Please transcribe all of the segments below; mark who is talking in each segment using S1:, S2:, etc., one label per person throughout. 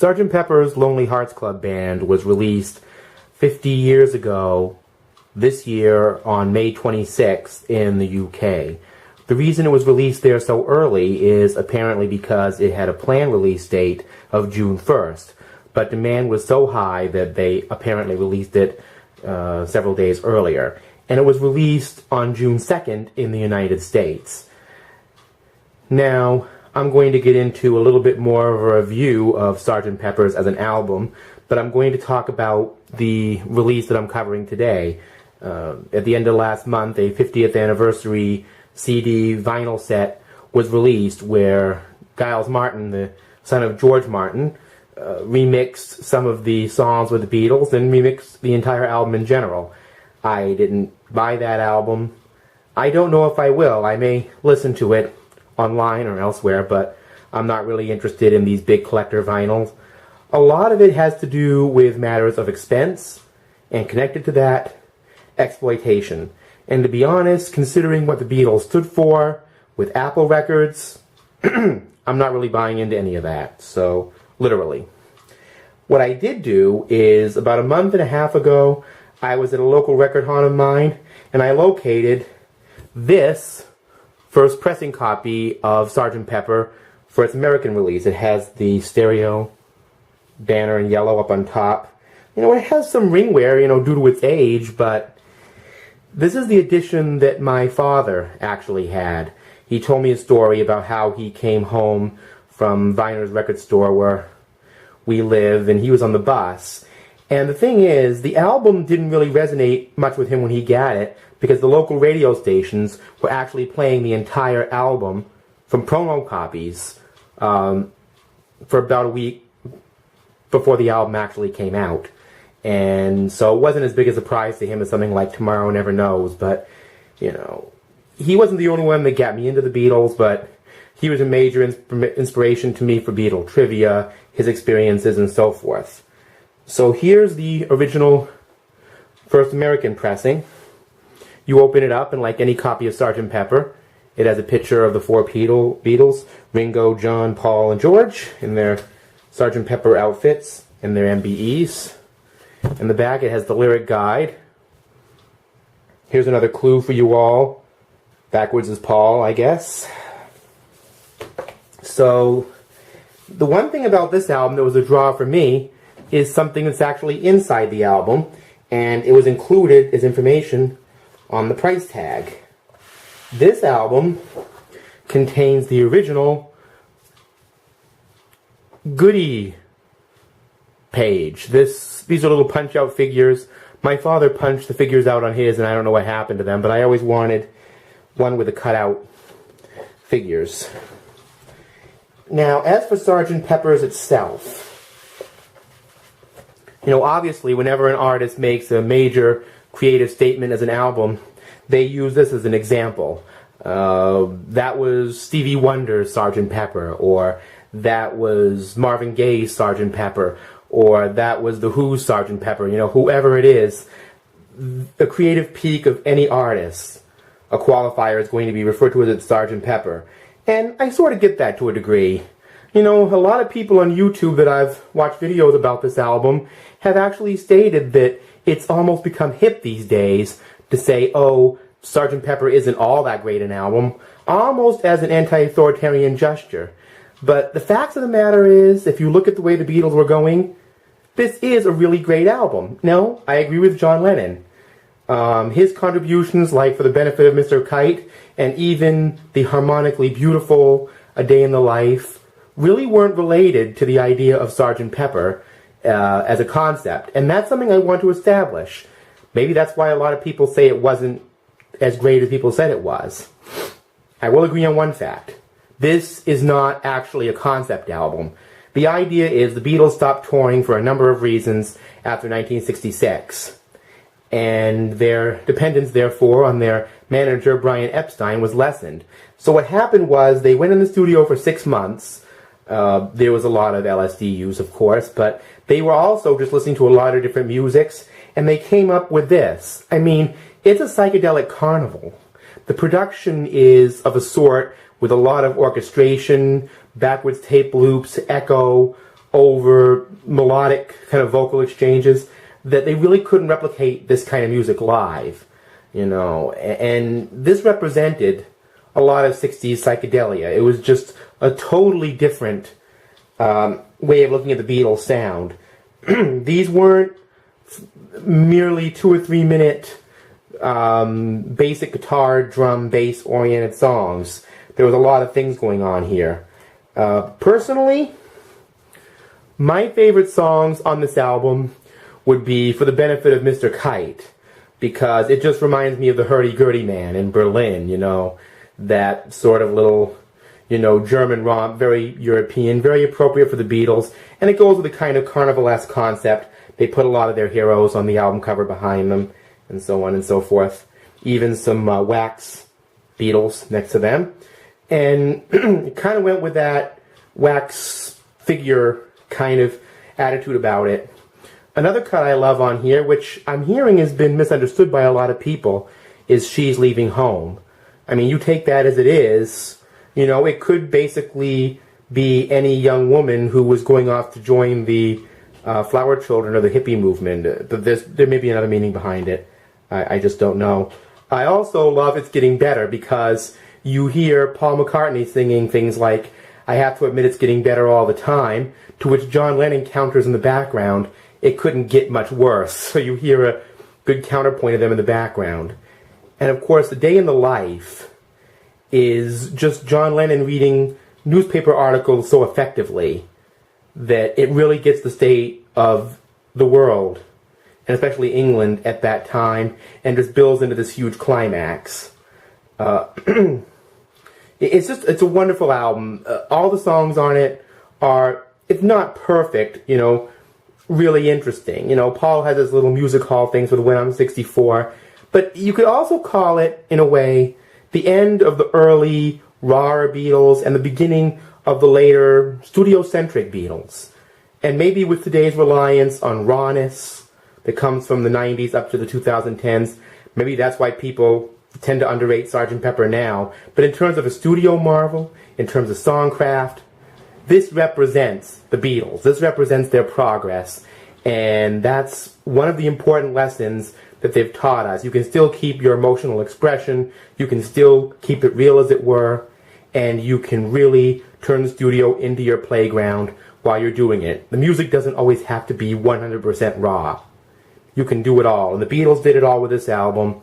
S1: Sgt. Pepper's Lonely Hearts Club Band was released 50 years ago this year on May 26th in the UK. The reason it was released there so early is apparently because it had a planned release date of June 1st, but demand was so high that they apparently released it several days earlier. And it was released on June 2nd in the United States. Now, I'm going to get into a little bit more of a review of Sgt. Pepper's as an album, but I'm going to talk about the release that I'm covering today. At the end of last month, a 50th anniversary CD vinyl set was released where Giles Martin, the son of George Martin, remixed some of the songs with the Beatles and remixed the entire album in general. I didn't buy that album. I don't know if I will. I may listen to it online or elsewhere, but I'm not really interested in these big collector vinyls. A lot of it has to do with matters of expense, and connected to that, exploitation. And to be honest, considering what the Beatles stood for with Apple Records, I'm not really buying into any of that, so literally. What I did do is, about a month and a half ago, I was at a local record haunt of mine, and I located this first pressing copy of Sgt. Pepper for its American release. It has the stereo banner in yellow up on top. You know, it has some ringwear, due to its age, but this is the edition that my father actually had. He told me a story about how he came home from Viner's record store where we live, and he was on the bus. And the thing is, the album didn't really resonate much with him when he got it, because the local radio stations were actually playing the entire album from promo copies for about a week before the album actually came out. And so it wasn't as big a surprise to him as something like Tomorrow Never Knows, but, he wasn't the only one that got me into the Beatles, but he was a major inspiration to me for Beatle trivia, his experiences, and so forth. So here's the original first American pressing. You open it up, and like any copy of Sgt. Pepper, it has a picture of the four Beatles, Ringo, John, Paul, and George, in their Sgt. Pepper outfits and their MBEs. In the back, it has the lyric guide. Here's another clue for you all. Backwards is Paul, I guess. So, the one thing about this album that was a draw for me is something that's actually inside the album, and it was included as information on the price tag. This album contains the original goodie page. These are little punch-out figures. My father punched the figures out on his, and I don't know what happened to them, but I always wanted one with the cut-out figures. Now, as for Sgt. Pepper's itself, obviously, whenever an artist makes a major creative statement as an album, they use this as an example. That was Stevie Wonder's Sgt. Pepper, or that was Marvin Gaye's Sgt. Pepper, or that was The Who's Sgt. Pepper. Whoever it is, the creative peak of any artist, a qualifier is going to be referred to as its Sgt. Pepper. And I sort of get that to a degree. A lot of people on YouTube that I've watched videos about this album have actually stated that it's almost become hip these days to say, oh, Sgt. Pepper isn't all that great an album, almost as an anti-authoritarian gesture. But the fact of the matter is, if you look at the way the Beatles were going, this is a really great album. No, I agree with John Lennon. His contributions, like For the Benefit of Mr. Kite, and even the harmonically beautiful A Day in the Life, really weren't related to the idea of Sgt. Pepper as a concept. And that's something I want to establish. Maybe that's why a lot of people say it wasn't as great as people said it was. I will agree on one fact. This is not actually a concept album. The idea is the Beatles stopped touring for a number of reasons after 1966. And their dependence, therefore, on their manager, Brian Epstein, was lessened. So what happened was they went in the studio for 6 months. There was a lot of LSD use, of course, but they were also just listening to a lot of different musics, and they came up with this. I mean, it's a psychedelic carnival. The production is of a sort with a lot of orchestration, backwards tape loops, echo, over melodic kind of vocal exchanges that they really couldn't replicate this kind of music live, you know. And this represented a lot of 60s psychedelia. It was just a totally different way of looking at the Beatles sound. These weren't merely 2 or 3 minute basic guitar, drum, bass oriented songs. There was a lot of things going on here. Personally, my favorite songs on this album would be For the Benefit of Mr. Kite, because it just reminds me of the Hurdy-Gurdy Man in Berlin, you know, that sort of little, you know, German romp, very European, very appropriate for the Beatles, and it goes with the kind of carnivalesque concept. They put a lot of their heroes on the album cover behind them, and so on and so forth. Even some wax Beatles next to them. And it kind of went with that wax figure kind of attitude about it. Another cut I love on here, which I'm hearing has been misunderstood by a lot of people, is She's Leaving Home. I mean, you take that as it is, you know, it could basically be any young woman who was going off to join the Flower Children or the hippie movement. There may be another meaning behind it. I just don't know. I also love It's Getting Better, because you hear Paul McCartney singing things like, I have to admit it's getting better all the time, to which John Lennon counters in the background, it couldn't get much worse. So you hear a good counterpoint of them in the background. And of course, The Day in the Life is just John Lennon reading newspaper articles so effectively that it really gets the state of the world, and especially England at that time, and just builds into this huge climax. It's a wonderful album. All the songs on it are, if not perfect, you know, really interesting. You know, Paul has his little music hall things with When I'm 64, but you could also call it, in a way, the end of the early, rawer Beatles and the beginning of the later studio-centric Beatles. And maybe with today's reliance on rawness that comes from the 90s up to the 2010s, maybe that's why people tend to underrate Sgt. Pepper now. But in terms of a studio marvel, in terms of songcraft, this represents the Beatles. This represents their progress. And that's one of the important lessons that they've taught us. You can still keep your emotional expression, you can still keep it real, as it were, and you can really turn the studio into your playground while you're doing it. The music doesn't always have to be 100% raw. You can do it all. And the Beatles did it all with this album.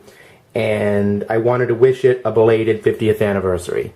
S1: And I wanted to wish it a belated 50th anniversary.